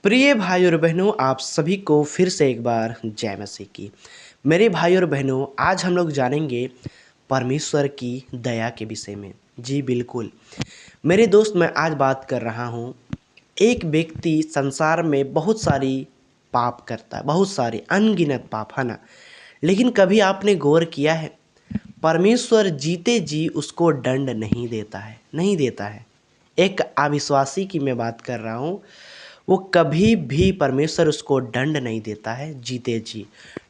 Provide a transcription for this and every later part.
प्रिय भाई और बहनों, आप सभी को फिर से एक बार जय मसीह की। मेरे भाई और बहनों, आज हम लोग जानेंगे परमेश्वर की दया के विषय में। जी बिल्कुल मेरे दोस्त, मैं आज बात कर रहा हूँ। एक व्यक्ति संसार में बहुत सारी पाप करता है, बहुत सारे अनगिनत पाप, है ना। लेकिन कभी आपने गौर किया है, परमेश्वर जीते जी उसको दंड नहीं देता है, नहीं देता है। एक अविश्वासी की मैं बात कर रहा हूँ, वो कभी भी परमेश्वर उसको दंड नहीं देता है जीते जी।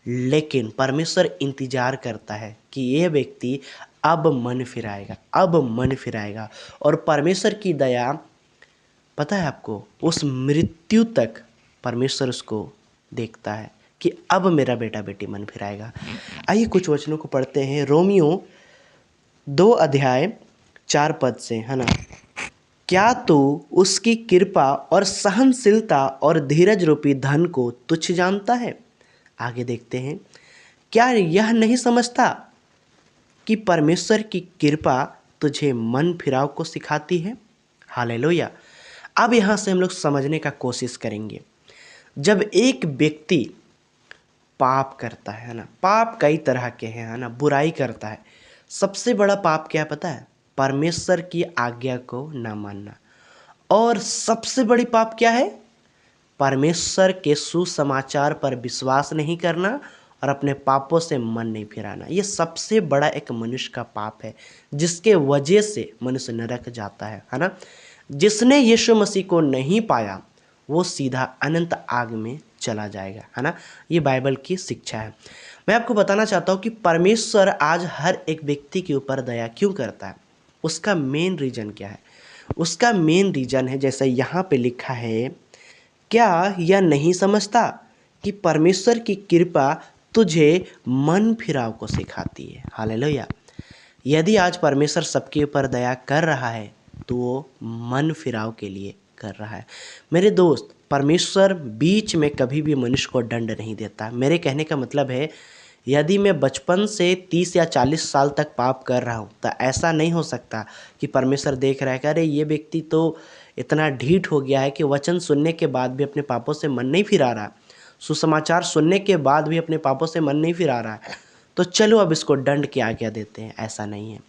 लेकिन परमेश्वर इंतजार करता है कि ये व्यक्ति अब मन फिराएगा, अब मन फिराएगा। और परमेश्वर की दया, पता है आपको, उस मृत्यु तक परमेश्वर उसको देखता है कि अब मेरा बेटा बेटी मन फिराएगा। आइए कुछ वचनों को पढ़ते हैं। रोमियो 2 अध्याय 4 पद से, है ना। क्या तू उसकी कृपा और सहनशीलता और धीरज रूपी धन को तुच्छ जानता है? आगे देखते हैं। क्या यह नहीं समझता कि परमेश्वर की कृपा तुझे मन फिराव को सिखाती है? हालेलुया। अब यहाँ से हम लोग समझने का कोशिश करेंगे। जब एक व्यक्ति पाप करता है ना, पाप कई तरह के हैं, है ना, बुराई करता है। सबसे बड़ा पाप क्या है पता है? परमेश्वर की आज्ञा को ना मानना। और सबसे बड़ी पाप क्या है? परमेश्वर के सुसमाचार पर विश्वास नहीं करना और अपने पापों से मन नहीं फिराना। ये सबसे बड़ा एक मनुष्य का पाप है, जिसके वजह से मनुष्य नरक जाता है ना। जिसने यीशु मसीह को नहीं पाया वो सीधा अनंत आग में चला जाएगा, है ना। ये बाइबल की शिक्षा है। मैं आपको बताना चाहता हूँ कि परमेश्वर आज हर एक व्यक्ति के ऊपर दया क्यों करता है। उसका मेन रीज़न क्या है? उसका मेन रीज़न है, जैसे यहाँ पे लिखा है, क्या यह नहीं समझता कि परमेश्वर की कृपा तुझे मन फिराव को सिखाती है? हालेलुया। यदि आज परमेश्वर सबके ऊपर दया कर रहा है तो वो मन फिराव के लिए कर रहा है। मेरे दोस्त, परमेश्वर बीच में कभी भी मनुष्य को दंड नहीं देता। मेरे कहने का मतलब है, यदि मैं बचपन से 30 या 40 साल तक पाप कर रहा हूँ तो ऐसा नहीं हो सकता कि परमेश्वर देख रहा है कि अरे ये व्यक्ति तो इतना ढीठ हो गया है कि वचन सुनने के बाद भी अपने पापों से मन नहीं फिरा रहा, सुसमाचार सुनने के बाद भी अपने पापों से मन नहीं फिरा रहा है, तो चलो अब इसको दंड की आज्ञा देते हैं। ऐसा नहीं है।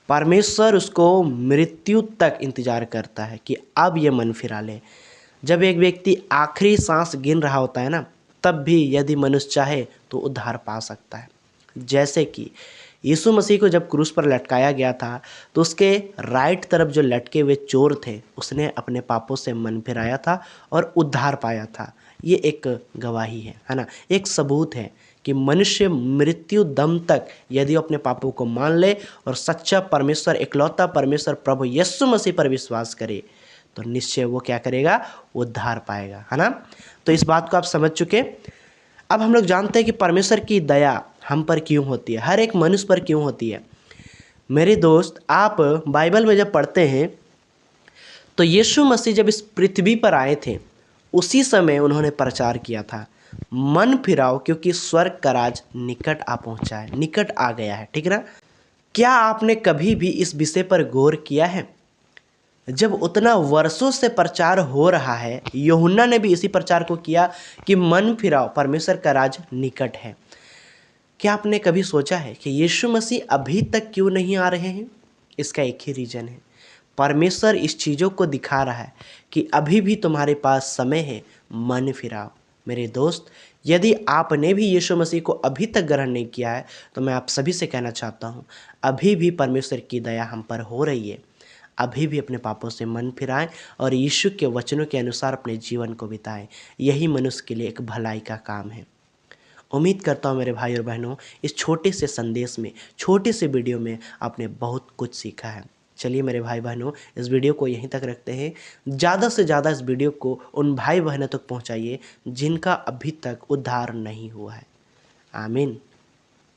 परमेश्वर उसको मृत्यु तक इंतजार करता है कि अब ये मन फिरा ले। जब एक व्यक्ति आखिरी सांस गिन रहा होता है ना, तब भी यदि मनुष्य चाहे तो उद्धार पा सकता है। जैसे कि यीशु मसीह को जब क्रूस पर लटकाया गया था तो उसके राइट तरफ जो लटके हुए चोर थे, उसने अपने पापों से मन फिराया था और उद्धार पाया था। ये एक गवाही है ना, एक सबूत है कि मनुष्य मृत्यु दम तक यदि अपने पापों को मान ले और सच्चा परमेश्वर, इकलौता परमेश्वर प्रभु यीशु मसीह पर विश्वास करे तो निश्चय वो क्या करेगा? उद्धार पाएगा, है ना। तो इस बात को आप समझ चुके। अब हम लोग जानते हैं कि परमेश्वर की दया हम पर क्यों होती है, हर एक मनुष्य पर क्यों होती है। मेरे दोस्त, आप बाइबल में जब पढ़ते हैं तो यीशु मसीह जब इस पृथ्वी पर आए थे उसी समय उन्होंने प्रचार किया था, मन फिराओ क्योंकि स्वर्ग का राज निकट आ पहुंचा है, निकट आ गया है, ठीक ना। क्या आपने कभी भी इस विषय पर गौर किया है? जब उतना वर्षों से प्रचार हो रहा है, यूहन्ना ने भी इसी प्रचार को किया कि मन फिराओ, परमेश्वर का राज निकट है। क्या आपने कभी सोचा है कि यीशु मसीह अभी तक क्यों नहीं आ रहे हैं? इसका एक ही रीज़न है, परमेश्वर इस चीज़ों को दिखा रहा है कि अभी भी तुम्हारे पास समय है, मन फिराओ। मेरे दोस्त, यदि आपने भी यीशु मसीह को अभी तक ग्रहण नहीं किया है तो मैं आप सभी से कहना चाहता हूँ, अभी भी परमेश्वर की दया हम पर हो रही है। अभी भी अपने पापों से मन फिराएं और यीशु के वचनों के अनुसार अपने जीवन को बिताएं। यही मनुष्य के लिए एक भलाई का काम है। उम्मीद करता हूँ मेरे भाई और बहनों, इस छोटे से संदेश में, छोटे से वीडियो में आपने बहुत कुछ सीखा है। चलिए मेरे भाई बहनों, इस वीडियो को यहीं तक रखते हैं। ज़्यादा से ज़्यादा इस वीडियो को उन भाई बहनों तक पहुँचाइए जिनका अभी तक उद्धार नहीं हुआ है। आमीन।